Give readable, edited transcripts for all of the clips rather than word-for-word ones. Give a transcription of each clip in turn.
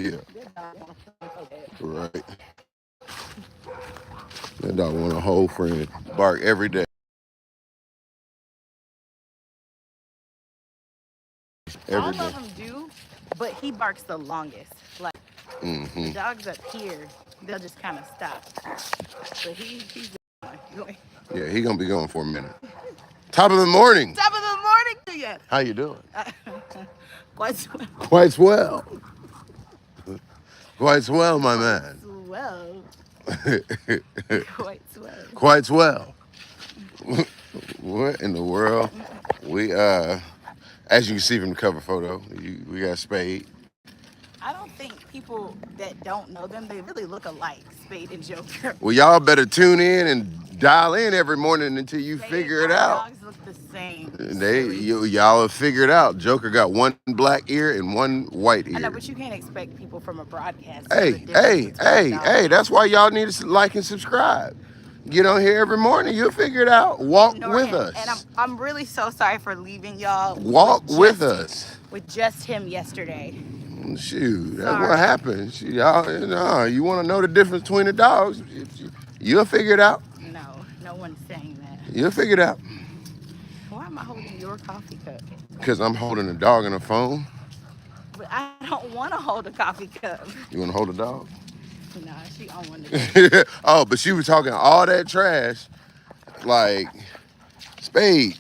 Yeah. Right. That dog want a whole friend. Bark every day. Every All day. of them do, but he barks the longest. Like the Mm-hmm. dogs up here, they'll just kind of stop. But he's going. Yeah, he gonna be going for a minute. Top of the morning. Top of the morning to you. How you doing? Quite swell. Quite well. Quite well, my Quite man. swell. Quite swell. Quite well. What in the world? We as you can see from the cover photo, we got Spade. I don't think people that don't know them, they really look alike, Spade and Joker. Well, y'all better tune in and dial in every morning until you figure it Our out. dogs look the same. Y'all have figured out. Joker got one black ear and one white ear. I know, but you can't expect people from a broadcast to know Hey, the difference hey, between hey, dogs. hey, that's why y'all need to like and subscribe. Get on here every morning, you'll figure it out. Walk with us. And I'm really so sorry for leaving y'all. Walk with us. With just him yesterday. Shoot, that's what happened. Y'all, you want to know the difference between the dogs? You'll figure it out. No, no one's saying that. You'll figure it out. Why am I holding your coffee cup? Because I'm holding a dog on the phone. But I don't want to hold a coffee cup. You want to hold a dog? Nah, she on one today. Oh, but she was talking all that trash. Like, Spade,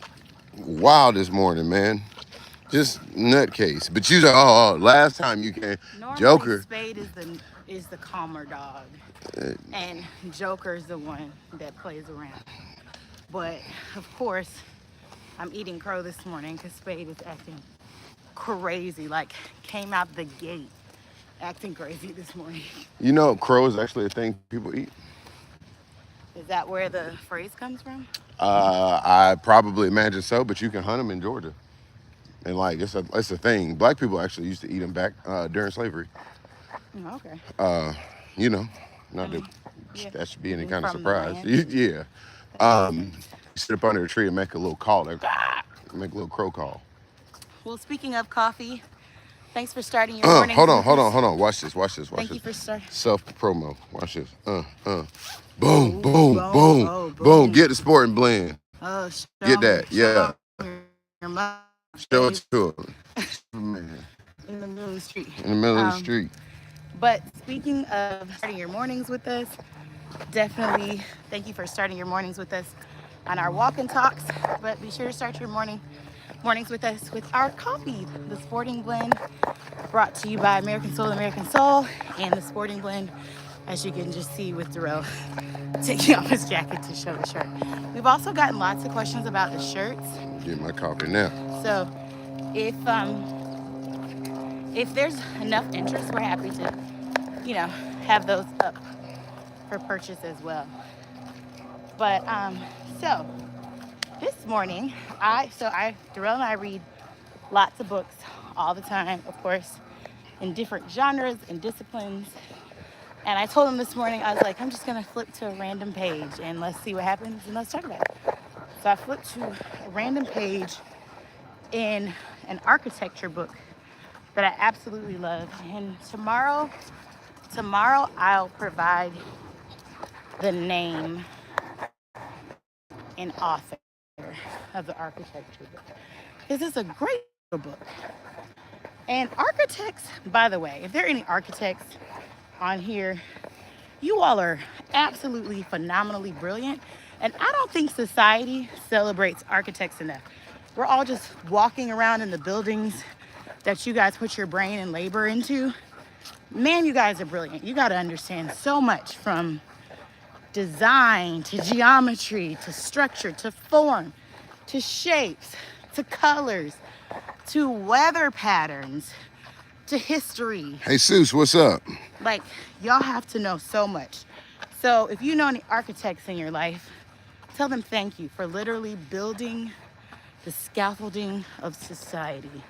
wild this morning, man. Just nutcase. But you like, oh, last time you came, Normally, Joker. Spade is the calmer dog, and Joker's the one that plays around. But of course, I'm eating crow this morning because Spade is acting crazy. Like came out the gate acting crazy this morning. You know, crow is actually a thing people eat. Is that where the phrase comes from? I probably imagine so, but you can hunt them in Georgia. And like it's a thing. Black people actually used to eat them back during slavery. Oh, okay. You know, not that that should be any kind of surprise. Yeah. You sit up under a tree and make a little call. Like, make a little crow call. Well, speaking of coffee, thanks for starting your morning. Hold on. Watch this. Thank you for starting. Self promo. Watch this. Boom, boom. Get the sporting blend. Oh, get that. Yeah. Show it to him. Man. In the middle of the street. In the middle of the street. But speaking of starting your mornings with us, definitely thank you for starting your mornings with us on our walk and talks. But be sure to start your mornings with us with our coffee, the Sporting Blend, brought to you by American Soul, and the Sporting Blend, as you can just see with Durrell taking off his jacket to show the shirt. We've also gotten lots of questions about the shirts. Get my coffee now. So if there's enough interest, we're happy to, have those up for purchase as well. But so this morning, Durrell and I read lots of books all the time, of course, in different genres and disciplines. And I told him this morning, I was like, I'm just gonna flip to a random page and let's see what happens and let's talk about it. So I flipped to a random page in an architecture book that I absolutely love. And tomorrow I'll provide the name and author of the architecture book. This is a great book. And architects, by the way, if there are any architects on here, you all are absolutely phenomenally brilliant. And I don't think society celebrates architects enough. We're all just walking around in the buildings that you guys put your brain and labor into. Man, you guys are brilliant. You got to understand so much, from design to geometry to structure to form to shapes to colors to weather patterns to history. Hey, Seuss, what's up? Like, y'all have to know so much. So if you know any architects in your life, tell them thank you for literally building the scaffolding of society.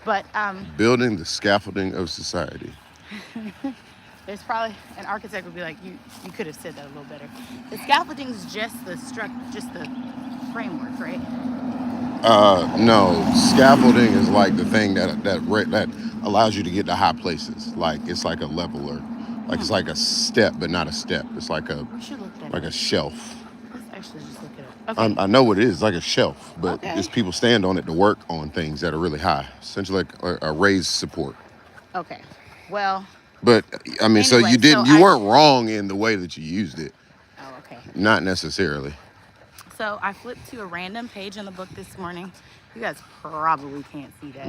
But building the scaffolding of society. There's probably an architect would be like, you could have said that a little better. The scaffolding's just the framework, right? No, scaffolding is like the thing that allows you to get to high places. Like it's like a leveler, like it's like a step, but not a step. It's We should look that like a up. shelf. Let's actually just look it up. Okay. I know what it is. It's like a shelf, but Okay. just people stand on it to work on things that are really high. Essentially, like a raised support. Okay. Well, But I mean, so anyway, you weren't wrong in the way that you used it. Oh, okay. Not necessarily. So I flipped to a random page in the book this morning. You guys probably can't see that,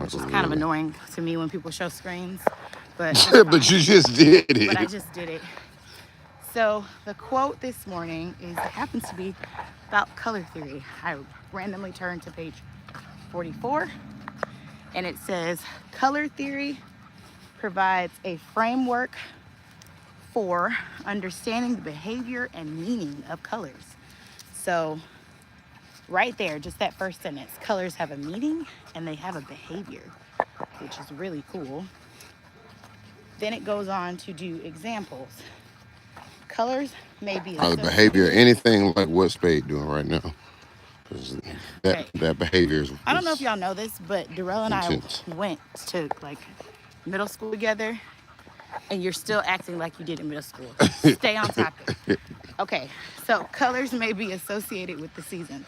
which is kind of annoying to me when people show screens. But but you just did it. But I just did it. So the quote this morning happens to be about color theory. I randomly turned to page 44, and it says, color theory provides a framework for understanding the behavior and meaning of colors. So right there, just that first sentence, colors have a meaning and they have a behavior, which is really cool. Then it goes on to do examples. Colors may be the behavior, anything like what Spade doing right now. That behavior is, I don't know if y'all know this, but Durrell and intense. I went to like middle school together, and you're still acting like you did in middle school. Stay on topic. Okay, so colors may be associated with the seasons.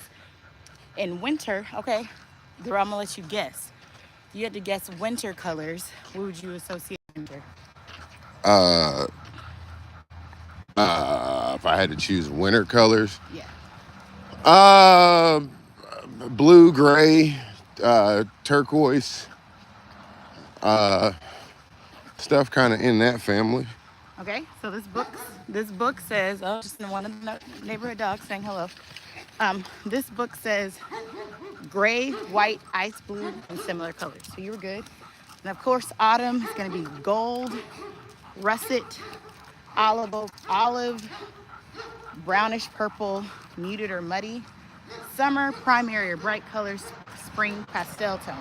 In winter, okay, Durrell, I'm gonna let you guess. You had to guess winter colors. What would you associate with winter? If I had to choose winter colors, Yeah. blue, gray, turquoise, stuff kind of in that family. Okay, so this book says, oh, just one of the neighborhood dogs saying hello. This book says gray, white, ice blue, and similar colors. So you were good. And of course, autumn is going to be gold, russet, olive, brownish purple, muted or muddy. Summer, primary or bright colors. Spring, pastel tones.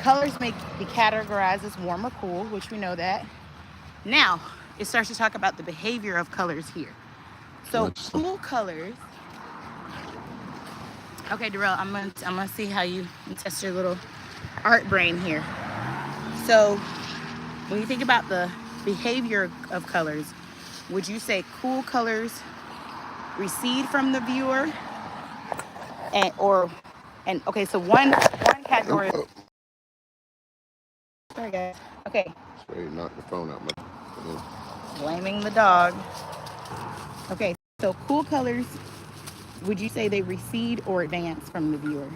Colors may be categorized as warm or cool, which we know that. Now, it starts to talk about the behavior of colors here. So cool colors. Okay, Durrell, I'm gonna see how you test your little art brain here. So when you think about the behavior of colors, would you say cool colors recede from the viewer? Okay, so one category. Sorry guys. Okay. Spade knocked the phone out. Blaming the dog. Okay, so cool colors, would you say they recede or advance from the viewer?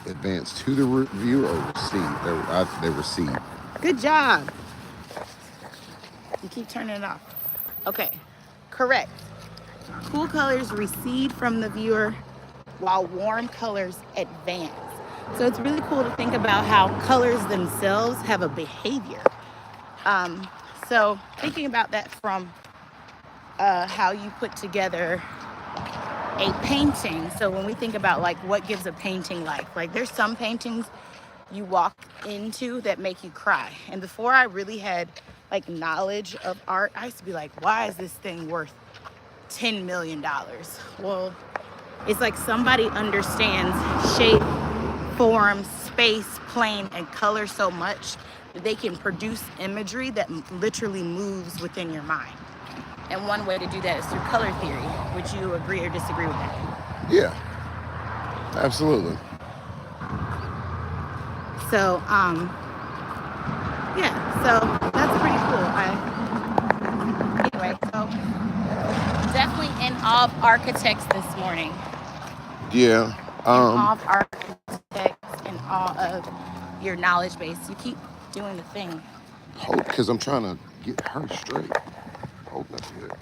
Advance to the viewer or recede? They recede. Good job. You keep turning it off. Okay, correct. Cool colors recede from the viewer while warm colors advance. So it's really cool to think about how colors themselves have a behavior. So thinking about that from how you put together a painting. So when we think about like what gives a painting life, like there's some paintings you walk into that make you cry. And before I really had like knowledge of art, I used to be like, why is this thing worth $10 million? Well, it's like somebody understands shape, form, space, plane, and color so much that they can produce imagery that literally moves within your mind. And one way to do that is through color theory. Would you agree or disagree with that? Yeah, absolutely. So, yeah, so that's pretty cool. Anyway, so definitely in awe of architects this morning. Yeah. In awe of architects, in awe of your knowledge base. You keep doing the thing. Hope, because I'm trying to get her straight. Hope that's good.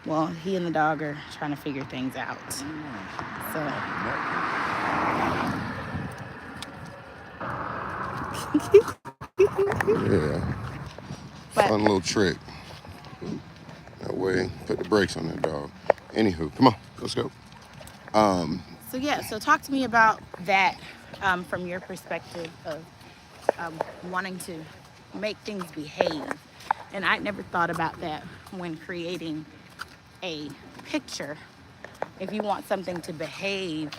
Well, he and the dog are trying to figure things out. So. Yeah. Fun little trick. That way, put the brakes on that dog. Anywho, come on, let's go. So yeah, so talk to me about that from your perspective of wanting to make things behave. And I never thought about that when creating a picture. If you want something to behave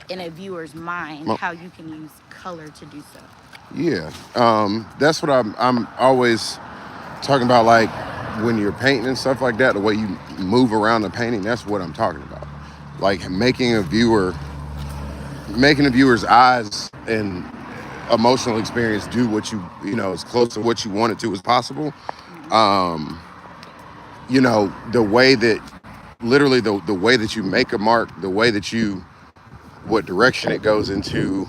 in a viewer's mind, Well, how you can use color to do so. yeah, that's what I'm always talking about. Like when you're painting and stuff like that, the way you move around the painting, that's what I'm talking about. Like making a viewer's eyes and emotional experience do what as close to what you want it to as possible. Um, the way that literally the way that you make a mark, the way that what direction it goes into,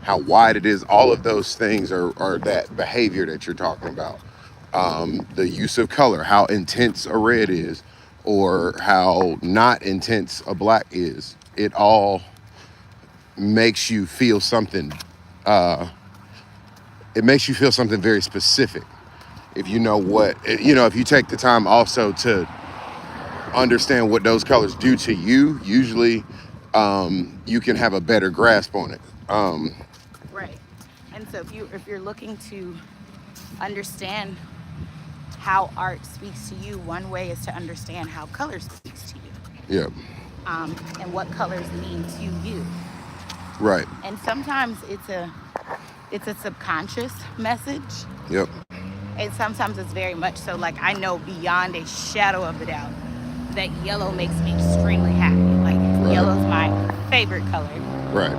how wide it is, all of those things are that behavior that you're talking about. The use of color, how intense a red is, or how not intense a black is. It all makes you feel something. It makes you feel something very specific. If you know if you take the time also to understand what those colors do to you, usually you can have a better grasp on it. Right. And so if you're looking to understand how art speaks to you, one way is to understand how color speaks to you, Yeah. and what colors mean to you. Right. And sometimes it's a subconscious message, Yep. and sometimes it's very much so. Like I know beyond a shadow of a doubt that yellow makes me extremely happy. Like Right. yellow's my favorite color. Right.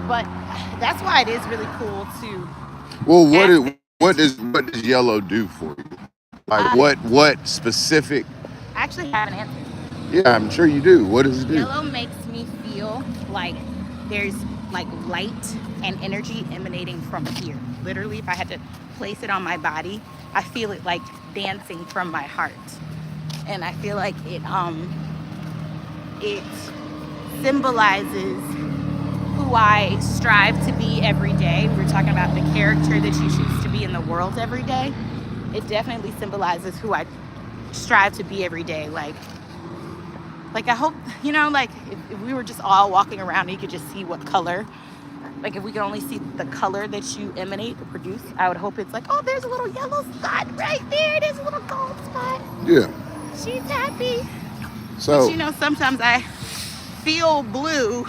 But that's why it is really cool to Well, ask. what does yellow do for you? Like I what specific? actually have an answer. Yeah, I'm sure you do. What does it do? Yellow makes me feel like there's like light and energy emanating from here. Literally, if I had to place it on my body, I feel it like dancing from my heart. And I feel like it symbolizes who I strive to be every day. We were talking about the character that you choose to be in the world every day. It definitely symbolizes who I strive to be every day. Like I hope, like if we were just all walking around and you could just see what color, like if we could only see the color that you emanate or produce, I would hope it's like, oh, there's a little yellow spot right there. There's a little gold spot. Yeah. She's happy. So But sometimes I feel blue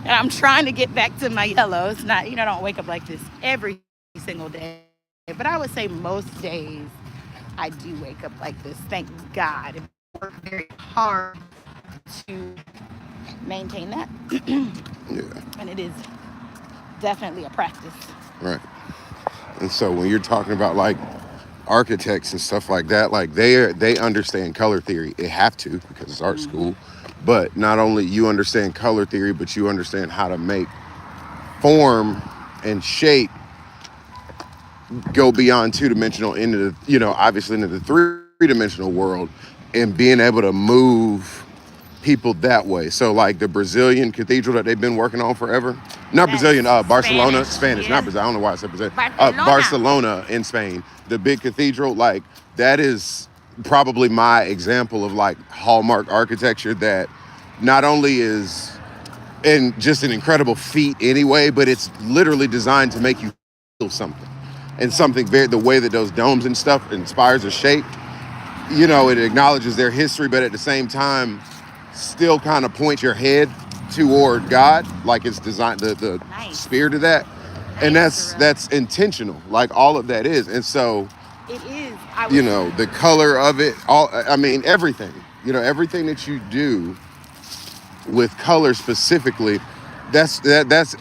and I'm trying to get back to my yellow. It's not, I don't wake up like this every single day. But I would say most days I do wake up like this. Thank God. I work very hard to maintain that. yeah. And it is definitely a practice. Right. And so when you're talking about like architects and stuff like that, like they understand color theory. They have to because it's art school. But not only you understand color theory, but you understand how to make form and shape go beyond two-dimensional into obviously into the three-dimensional world, and being able to move people that way. So like the Brazilian cathedral that they've been working on forever. Not That's Brazilian, Barcelona, Spanish, not yeah. Brazil. I don't know why I said Brazil. Barcelona. Barcelona in Spain, the big cathedral, like that is probably my example of like hallmark architecture that not only is and just an incredible feat anyway, but it's literally designed to make you feel something. And something the way that those domes and stuff inspires a shape, it acknowledges their history, but at the same time still kind of points your head toward God, like it's designed the Nice. spirit of that. And Nice, that's intentional, like all of that is. And so It is. the color of it, everything, everything that you do with color specifically, that's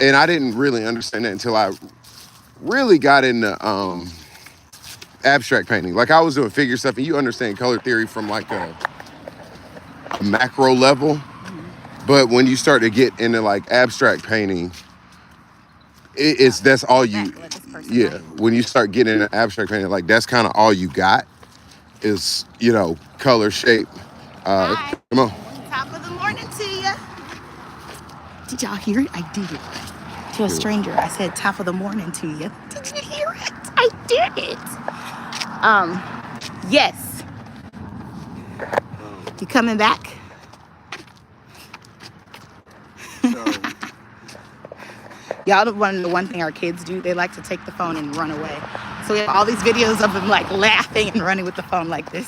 and I didn't really understand that until I really got into abstract painting. Like I was doing figure stuff, and you understand color theory from like a macro level, but when you start to get into like abstract painting, that's all you. Let this person Yeah, know. when you start getting into abstract painting, like that's kind of all you got is color, shape. Hi. Come on. Top of the morning to you. Did y'all hear it? I did it. To a stranger, I said top of the morning to you. Did you hear it? I did it. Yes. You coming back? So Y'all want to know one thing our kids do? They like to take the phone and run away. So we have all these videos of them like laughing and running with the phone like this.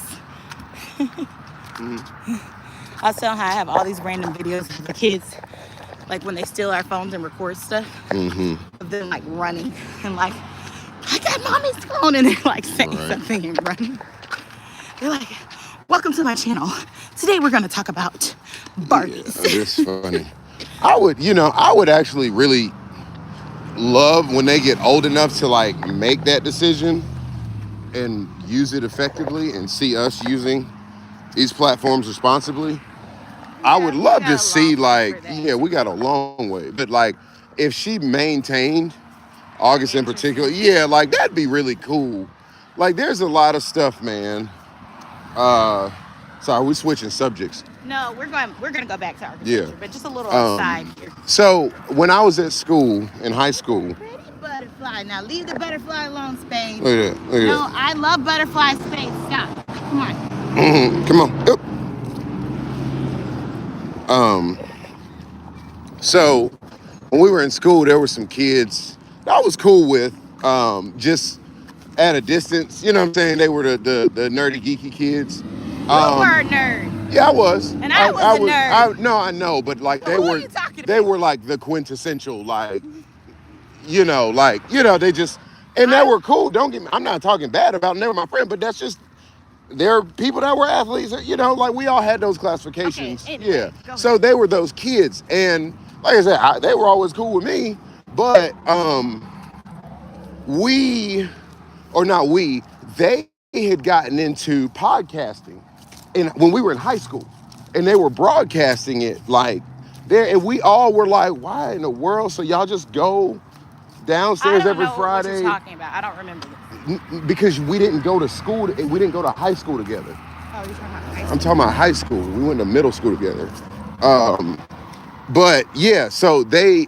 I was telling her I have all these random videos of the kids, like when they steal our phones and record stuff, of them like running and like, I got mommy's phone, and they're like saying something and running. They're like, welcome to my channel. Today we're going to talk about Barbies. Yeah, it's funny. I would actually really love when they get old enough to like make that decision and use it effectively and see us using these platforms responsibly. I would love to see like, we got a long way, but like if she maintained August in particular, like that'd be really cool. Like there's a lot of stuff, man. Sorry, we're switching subjects. No, we're gonna go back to architecture, but just a little aside here. So when I was at school, in high school. Pretty butterfly. Now leave the butterfly alone, Spade. Look at that. Look at that. I love butterflies, Spade. Stop. Come on. Come on. Yep. So when we were in school, there were some kids that I was cool with, just at a distance. You know what I'm saying? They were the nerdy, geeky kids. You were a nerd. Yeah, I was. And I was a nerd. No, I know, but like So they were like the quintessential, like, they just, and they were cool. Don't get me, I'm not talking bad about them. They were my friend, but that's just, they're people that were athletes, like we all had those classifications. Okay, anyway, So they were those kids. And like I said, they were always cool with me, but they had gotten into podcasting when we were in high school, and they were broadcasting it like there, and we all were like, why in the world? So y'all just go downstairs every Friday? What you're talking about. I don't remember this. Because we didn't go to school, we didn't go to high school together. Oh, you're talking about high school? I'm talking about high school. We went to middle school together. But yeah, so they,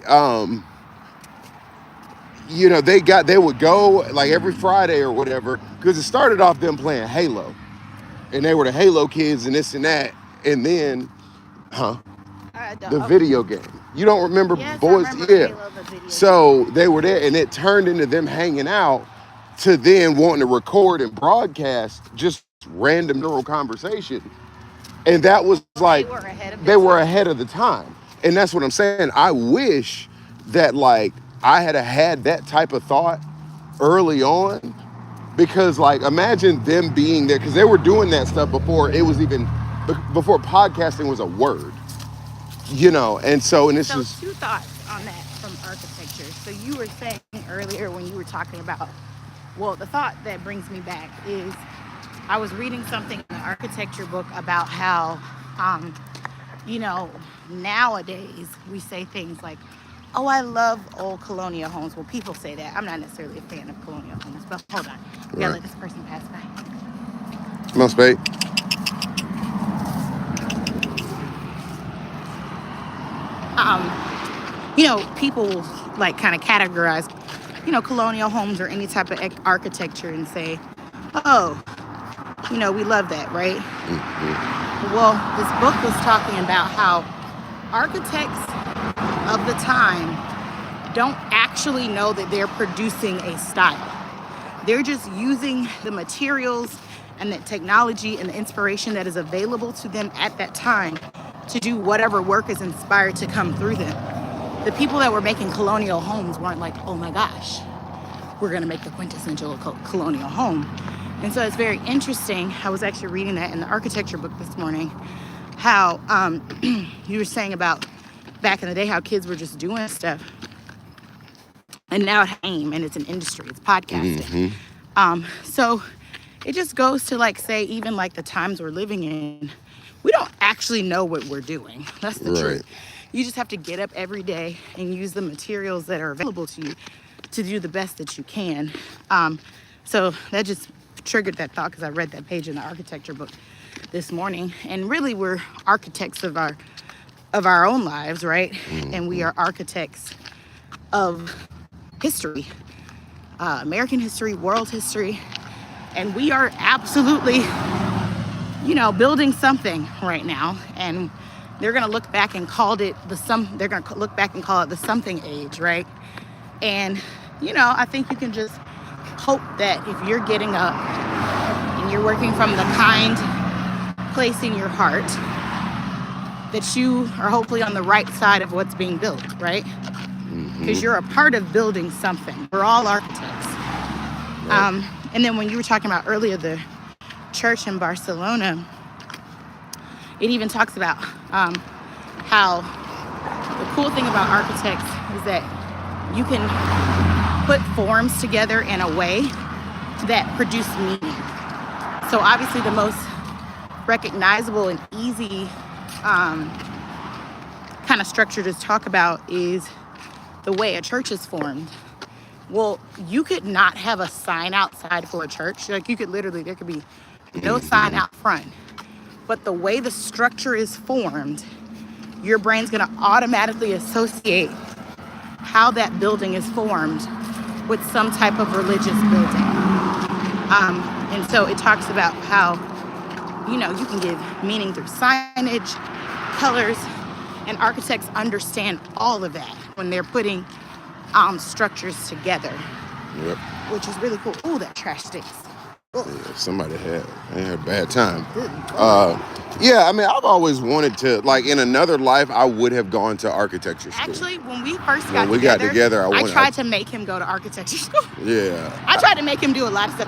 they would go like every Friday or whatever, because it started off them playing Halo, and they were the Halo kids and this and that, and then, the video game. You don't remember Boys? I remember Halo, the video So they were there, and it turned into them hanging out to then wanting to record and broadcast just random neural conversation. And that was like, they were ahead of the time. And that's what I'm saying. I wish that like I had that type of thought early on, because like imagine them being there, because they were doing that stuff before podcasting was a word, and so, and this is two thoughts on that from architecture. So you were saying earlier when you were talking about, well, the thought that brings me back is I was reading something in the architecture book about how, nowadays we say things like, oh, I love old colonial homes. Well, people say that. I'm not necessarily a fan of colonial homes, but hold on. We gotta let this person pass by. Come on, Spade. People like kind of categorize, colonial homes or any type of architecture and say, oh, we love that, right? Mm-hmm. Well, this book was talking about how architects of the time don't actually know that they're producing a style. They're just using the materials and the technology and the inspiration that is available to them at that time to do whatever work is inspired to come through them. The people that were making colonial homes weren't like, oh my gosh, we're gonna make the quintessential colonial home. And so it's very interesting. I was actually reading that in the architecture book this morning, how you were saying about back in the day, how kids were just doing stuff. And now it's AIM, and it's an industry, it's podcasting. Mm-hmm. So it just goes to like say, even like the times we're living in, we don't actually know what we're doing. That's the truth. You just have to get up every day and use the materials that are available to you to do the best that you can. So that just triggered that thought because I read that page in the architecture book this morning. And really, we're architects of our own lives, right? Mm-hmm. And we are architects of history, American history, world history, and we are absolutely, building something right now. And they're gonna look back and call it the something age, right? And, I think you can just hope that if you're getting up and you're working from the kind place in your heart, that you are hopefully on the right side of what's being built, right? Because you're a part of building something. We're all architects. Right. And then when you were talking about earlier the church in Barcelona, it even talks about how the cool thing about architects is that you can put forms together in a way that produce meaning. So obviously the most recognizable and easy kind of structure to talk about is the way a church is formed. Well, you could not have a sign outside for a church. Like, you could literally, there could be no sign out front. But the way the structure is formed, your brain's gonna automatically associate how that building is formed with some type of religious building. And so it talks about how, you can give meaning through signage, colors, and architects understand all of that when they're putting structures together. Yep. Which is really cool. Ooh, that trash stinks. Yeah, somebody had a bad time. Good. Yeah, I mean, I've always wanted to, like, in another life, I would have gone to architecture school. Actually, when we first When we got together, I tried to make him go to architecture school. Yeah. I tried to make him do a lot of stuff.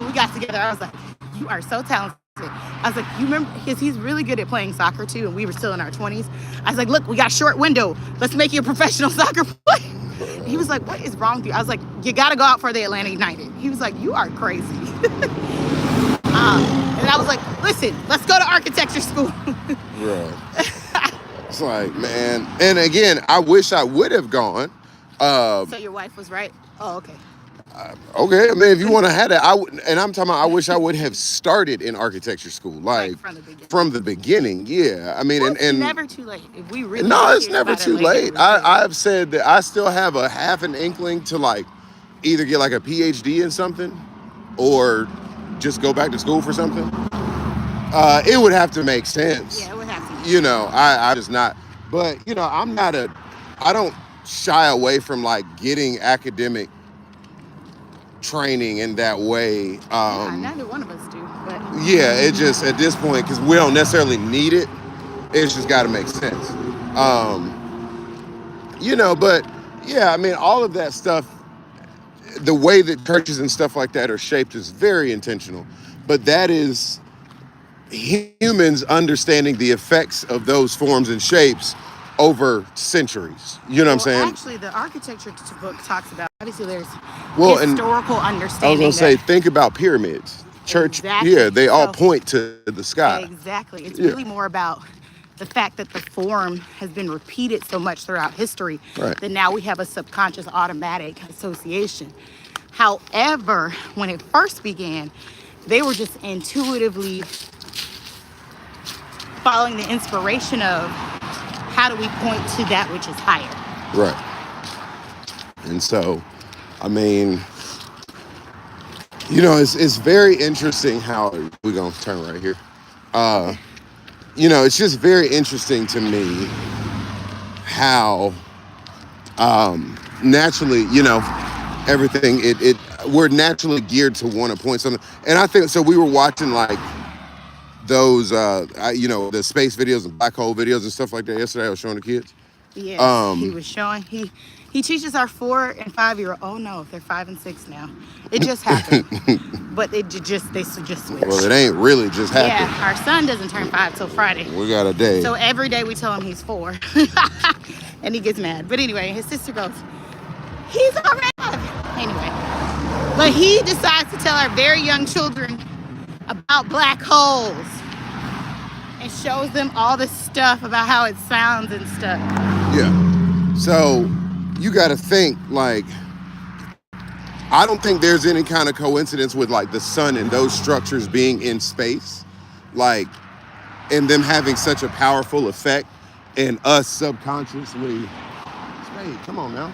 We got together. I was like, you are so talented. I was like, you remember, because he's really good at playing soccer too, and we were still in our 20s. I was like, look, we got a short window. Let's make you a professional soccer player. He was like, what is wrong with you? I was like, you got to go out for the Atlanta United. He was like, you are crazy. And I was like, listen, let's go to architecture school. Right. It's like, man. And again, I wish I would have gone. So your wife was right? Oh, okay. Okay, I mean, if you want to have that, and I'm talking about, I wish I would have started in architecture school, like from the beginning. Yeah, I mean, well, and it's never too late. If we really no, it's never too late. I've said that I still have a half an inkling to, like, either get like a PhD in something, or just go back to school for something. It would have to make sense. Yeah, it would have to. I just not. But I don't shy away from, like, getting academic training in that way. Neither one of us do. But yeah, it just, at this point, because we don't necessarily need it, it's just got to make sense. But yeah, I mean, all of that stuff, the way that churches and stuff like that are shaped is very intentional. But that is humans understanding the effects of those forms and shapes over centuries. You know what I'm saying? Actually, the architecture book talks about, obviously there's and historical understanding. I was going to say, think about pyramids. Church, exactly. Yeah, they all point to the sky. Exactly. It's really more about the fact that the form has been repeated so much throughout history that now we have a subconscious automatic association. However, when it first began, they were just intuitively following the inspiration of, how do we point to that which is higher? Right. And so, I mean, it's very interesting how we're going to turn right here. It's just very interesting to me how naturally, everything, we're naturally geared to want to point something. And I think, so we were watching, like, those, the space videos and black hole videos and stuff like that yesterday. I was showing the kids. Yes, he was showing. He teaches our 4 and 5-year-old. Oh no, they're 5 and 6 now. It just happened, but they just switched. Well, it ain't really just happened. Yeah, our son doesn't turn 5 till Friday. We got a day. So every day we tell him he's 4, and he gets mad. But anyway, his sister goes, "He's already 5." Anyway, but he decides to tell our very young children about black holes and shows them all this stuff about how it sounds and stuff. Yeah. So you got to think, like, I don't think there's any kind of coincidence with, like, the sun and those structures being in space, like, and them having such a powerful effect, and us subconsciously. Hey, come on now.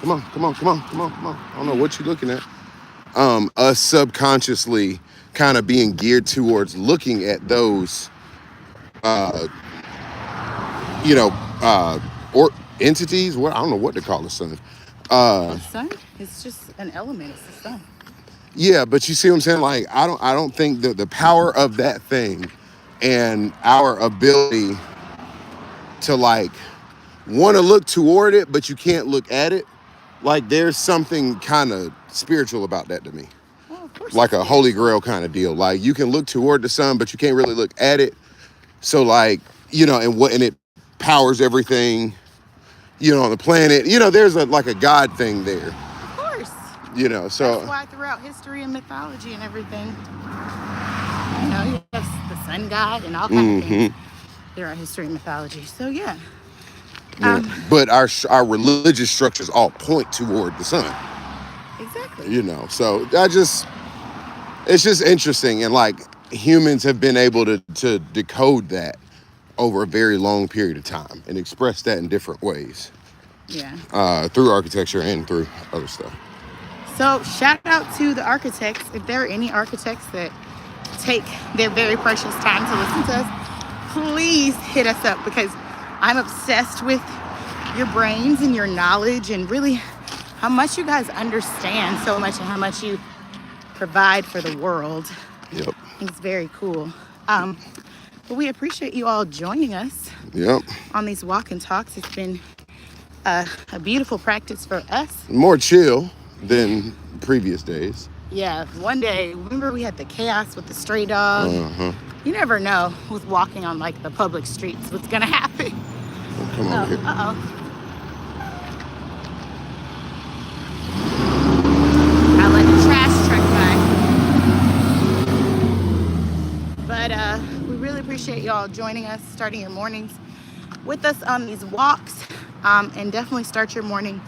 Come on. I don't know what you're looking at. Us subconsciously kind of being geared towards looking at those, or entities. What, I don't know what to call the sun. The sun is just an element. It's the sun. Yeah, but you see what I'm saying? Like, I don't think that the power of that thing and our ability to like want to look toward it, but you can't look at it. Like, there's something kind of spiritual about that to me. Well, of course Like it's a holy spiritual. grail kind of deal. Like, you can look toward the sun, but you can't really look at it. So like, and it powers everything, on the planet. There's like a God thing there. Of course. That's So why throughout history and mythology and everything, you have the sun god and all kinds of things throughout history and mythology. So yeah. yeah. But our religious structures all point toward the sun. Exactly. So it's just interesting, and like humans have been able to decode that over a very long period of time and express that in different ways. Yeah. Through architecture and through other stuff. So shout out to the architects. If there are any architects that take their very precious time to listen to us, please hit us up, because I'm obsessed with your brains and your knowledge and really how much you guys understand so much and how much you provide for the world. Yep. I think it's very cool. But we appreciate you all joining us Yep. on these walk and talks. It's been a beautiful practice for us. More chill than previous days. Yeah, one day, remember we had the chaos with the stray dog? You never know with walking on like the public streets what's gonna happen. Oh, come on here. I let the trash truck by. But we really appreciate y'all joining us, starting your mornings with us on these walks, and definitely start your mornings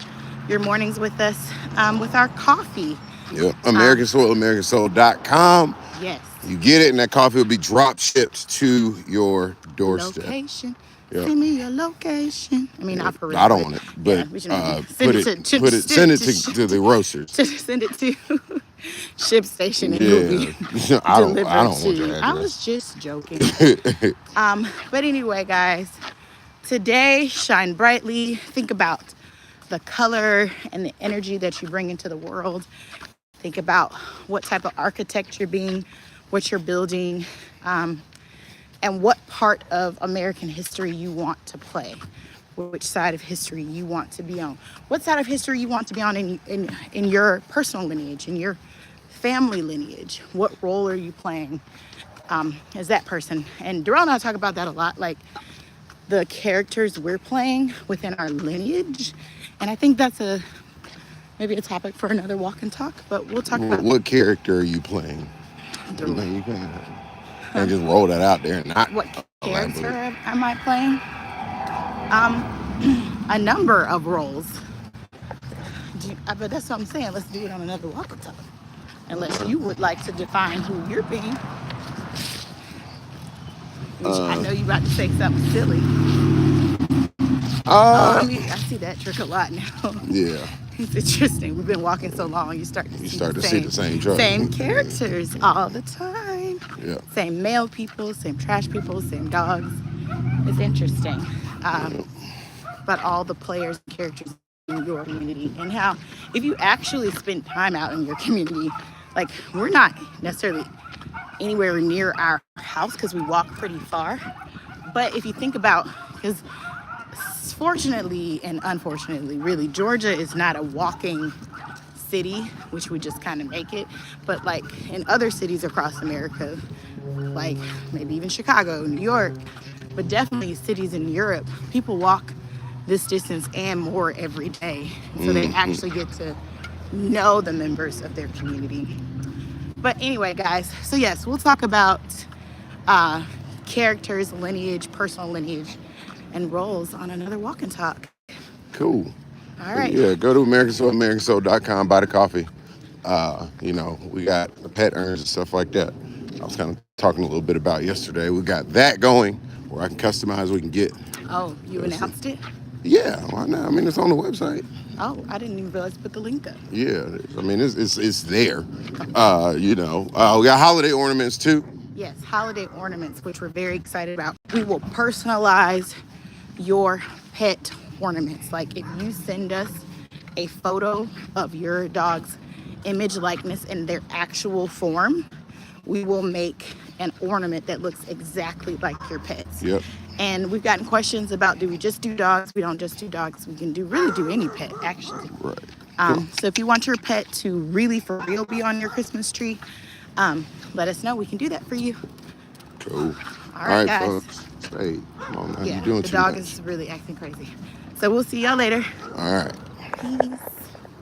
with us with our coffee. Yep. American Soul, AmericanSoul.com. Yes. You get it, and that coffee will be drop shipped to your doorstep. Location. Yep. Send me your location. I mean, not for real. I don't want it, but send it to the roasters. Send it to Ship Station and yeah. I don't want your address. I was just joking. But anyway, guys, today shine brightly. Think about the color and the energy that you bring into the world. Think about what type of architect you're being, what you're building, and what part of American history you want to play, which side of history you want to be on, what side of history you want to be on in your personal lineage, in your family lineage. What role are you playing as that person? And Durrell and I talk about that a lot, like the characters we're playing within our lineage. And I think that's maybe a topic for another walk and talk, but we'll talk about what character are you playing? You can't just roll that out there and not. What character am I playing? A number of roles. But that's what I'm saying. Let's do it on another walk and talk. Unless you would like to define who you're being. Which I know you about to say something silly. I see that trick a lot now. Yeah. It's interesting. We've been walking so long, you start to see the same truck. Same characters all the time. Yeah. Same male people, same trash people, same dogs. It's interesting. But all the players and characters in your community, and how if you actually spend time out in your community, like we're not necessarily anywhere near our house because we walk pretty far. But if you think about, because fortunately and unfortunately, really, Georgia is not a walking city, which we just kind of make it. But like in other cities across America, like maybe even Chicago, New York, but definitely cities in Europe, people walk this distance and more every day. So they actually get to know the members of their community. But anyway, guys, so yes, we'll talk about characters, lineage, personal lineage, and roles on another walk and talk. Cool. All right. Yeah, go to American Soul, AmericanSoul.com, buy the coffee. We got the pet urns and stuff like that. I was kind of talking a little bit about yesterday. We got that going where I can customize, we can get. Oh, you announced it? Yeah, why not? I mean, it's on the website. Oh, I didn't even realize to put the link up. Yeah, I mean, it's there. We got holiday ornaments too. Yes, holiday ornaments, which we're very excited about. We will personalize your pet ornaments. Like if you send us a photo of your dog's image likeness in their actual form, we will make an ornament that looks exactly like your pet's. Yep. And we've gotten questions about, do we just do dogs? We don't just do dogs. We can really do any pet, actually. Right. Cool. So if you want your pet to really for real be on your Christmas tree, let us know. We can do that for you. Cool. All right, guys. folks. Hey, come on now. Yeah, You're doing the too dog much. is really acting crazy. So we'll see y'all later. All right. Peace.